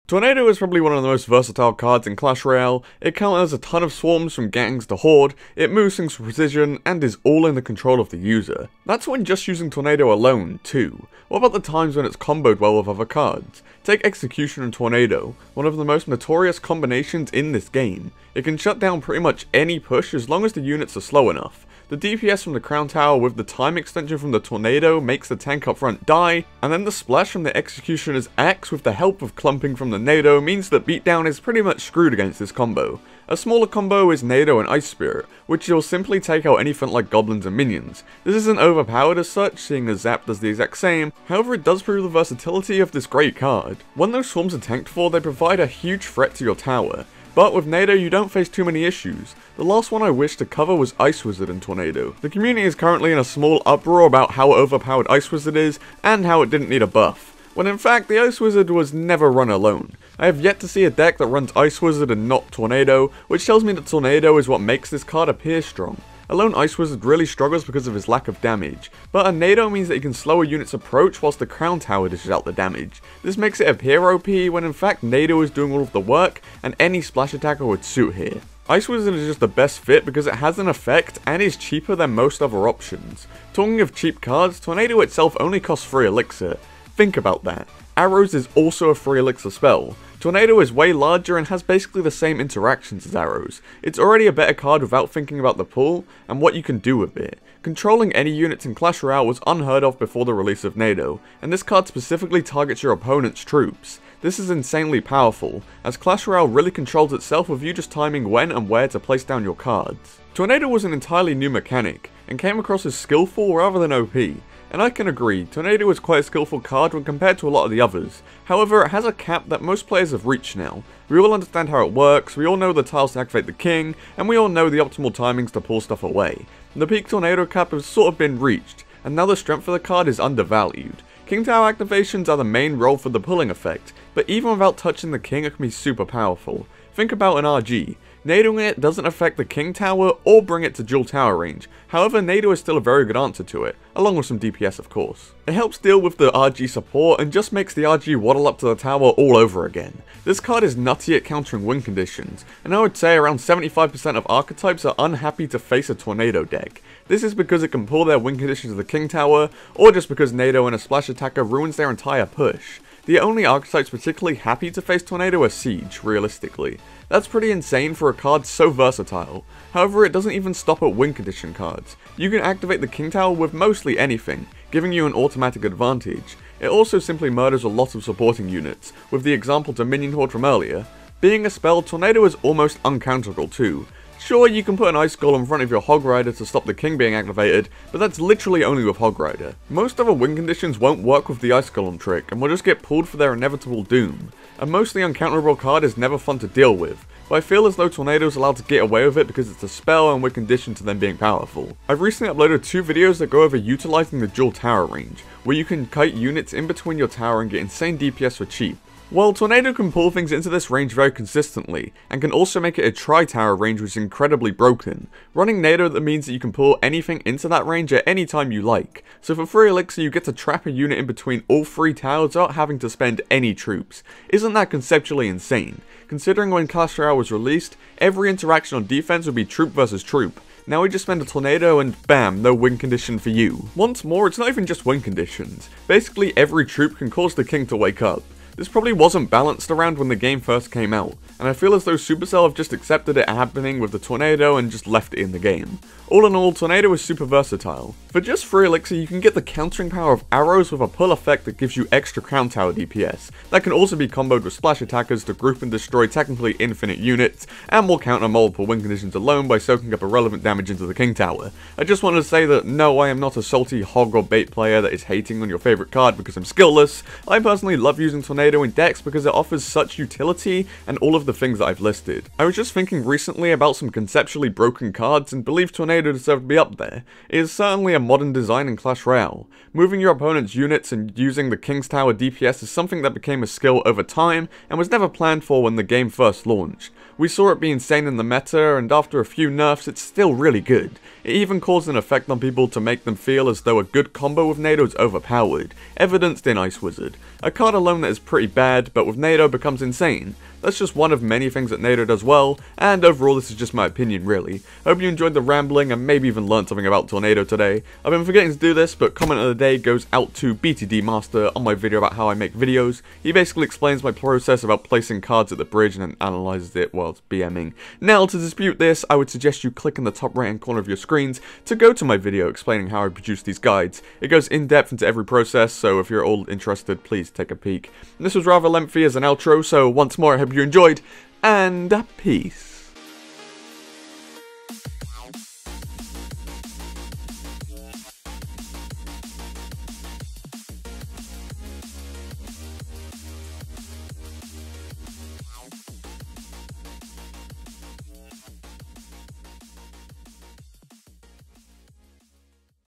Tornado is probably one of the most versatile cards in Clash Royale. It counters a ton of swarms from gangs to horde, it moves things with precision, and is all in the control of the user. That's when just using Tornado alone, too. What about the times when it's comboed well with other cards? Take Execution and Tornado, one of the most notorious combinations in this game. It can shut down pretty much any push as long as the units are slow enough. The DPS from the Crown Tower with the time extension from the Tornado makes the tank up front die, and then the splash from the Executioner's axe with the help of clumping from the Nado means that beatdown is pretty much screwed against this combo. A smaller combo is Nado and Ice Spirit, which you'll simply take out anything like goblins and minions. This isn't overpowered as such, seeing as Zap does the exact same, however it does prove the versatility of this great card. When those swarms are tanked for, they provide a huge threat to your tower. But with Nado you don't face too many issues. The last one I wish to cover was Ice Wizard and Tornado. The community is currently in a small uproar about how overpowered Ice Wizard is, and how it didn't need a buff, when in fact the Ice Wizard was never run alone. I have yet to see a deck that runs Ice Wizard and not Tornado, which tells me that Tornado is what makes this card appear strong. A lone Ice Wizard really struggles because of his lack of damage, but a Nado means that he can slow a unit's approach whilst the Crown Tower dishes out the damage. This makes it appear OP when in fact Nado is doing all of the work, and any splash attacker would suit here. Ice Wizard is just the best fit because it has an effect and is cheaper than most other options. Talking of cheap cards, Tornado itself only costs 3 elixir. Think about that. Arrows is also a 3 elixir spell. Tornado is way larger and has basically the same interactions as Arrows. It's already a better card without thinking about the pull and what you can do with it. Controlling any units in Clash Royale was unheard of before the release of Nado, and this card specifically targets your opponent's troops. This is insanely powerful, as Clash Royale really controls itself with you just timing when and where to place down your cards. Tornado was an entirely new mechanic, and came across as skillful rather than OP. And I can agree, Tornado is quite a skillful card when compared to a lot of the others. However, it has a cap that most players have reached now. We all understand how it works, we all know the tiles to activate the king, and we all know the optimal timings to pull stuff away. The peak Tornado cap has sort of been reached, and now the strength of the card is undervalued. King Tower activations are the main role for the pulling effect, but even without touching the king it can be super powerful. Think about an RG. Nadoing it doesn't affect the King Tower or bring it to dual tower range, however Nado is still a very good answer to it, along with some DPS of course. It helps deal with the RG support and just makes the RG waddle up to the tower all over again. This card is nutty at countering win conditions, and I would say around 75% of archetypes are unhappy to face a Tornado deck. This is because it can pull their win conditions to the King Tower, or just because Nado and a splash attacker ruins their entire push. The only archetypes particularly happy to face Tornado are Siege, realistically. That's pretty insane for a card so versatile. However, it doesn't even stop at win condition cards. You can activate the King Tower with mostly anything, giving you an automatic advantage. It also simply murders a lot of supporting units, with the example to Minion Horde from earlier. Being a spell, Tornado is almost uncounterable too. Sure, you can put an Ice Skull in front of your Hog Rider to stop the King being activated, but that's literally only with Hog Rider. Most other win conditions won't work with the Ice Golem trick, and will just get pulled for their inevitable doom. A mostly uncounterable card is never fun to deal with, but I feel as though Tornado is allowed to get away with it because it's a spell and we're conditioned to them being powerful. I've recently uploaded 2 videos that go over utilizing the dual tower range, where you can kite units in between your tower and get insane DPS for cheap. Well, Tornado can pull things into this range very consistently, and can also make it a tri-tower range which is incredibly broken. Running Nado that means that you can pull anything into that range at any time you like, so for 3 elixir you get to trap a unit in between all 3 towers without having to spend any troops. Isn't that conceptually insane? Considering when Clash Royale was released, every interaction on defense would be troop versus troop. Now we just spend a Tornado and bam, no win condition for you. Once more, it's not even just win conditions. Basically every troop can cause the king to wake up. This probably wasn't balanced around when the game first came out, and I feel as though Supercell have just accepted it happening with the Tornado and just left it in the game. All in all, Tornado is super versatile. For just 3 elixir, you can get the countering power of Arrows with a pull effect that gives you extra Crown Tower DPS. That can also be comboed with splash attackers to group and destroy technically infinite units, and will counter multiple win conditions alone by soaking up irrelevant damage into the King Tower. I just wanted to say that no, I am not a salty hog or bait player that is hating on your favourite card because I'm skillless. I personally love using Tornado in decks because it offers such utility and all of the things that I've listed. I was just thinking recently about some conceptually broken cards and believe Tornado deserve to be up there. It is certainly a modern design in Clash Royale. Moving your opponent's units and using the King's Tower DPS is something that became a skill over time and was never planned for when the game first launched. We saw it be insane in the meta, and after a few nerfs it's still really good. It even caused an effect on people to make them feel as though a good combo with Nado is overpowered, evidenced in Ice Wizard, a card alone that is pretty pretty bad, but with NATO becomes insane. That's just one of many things that NATO does well, and overall this is just my opinion really. Hope you enjoyed the rambling and maybe even learned something about Tornado today. I've been forgetting to do this, but comment of the day goes out to BTD Master on my video about how I make videos. He basically explains my process about placing cards at the bridge and then analyzes it while it's BMing. Now to dispute this, I would suggest you click in the top right hand corner of your screens to go to my video explaining how I produce these guides. It goes in depth into every process, so if you're all interested, please take a peek. This was rather lengthy as an outro, so once more I hope you enjoyed, and peace.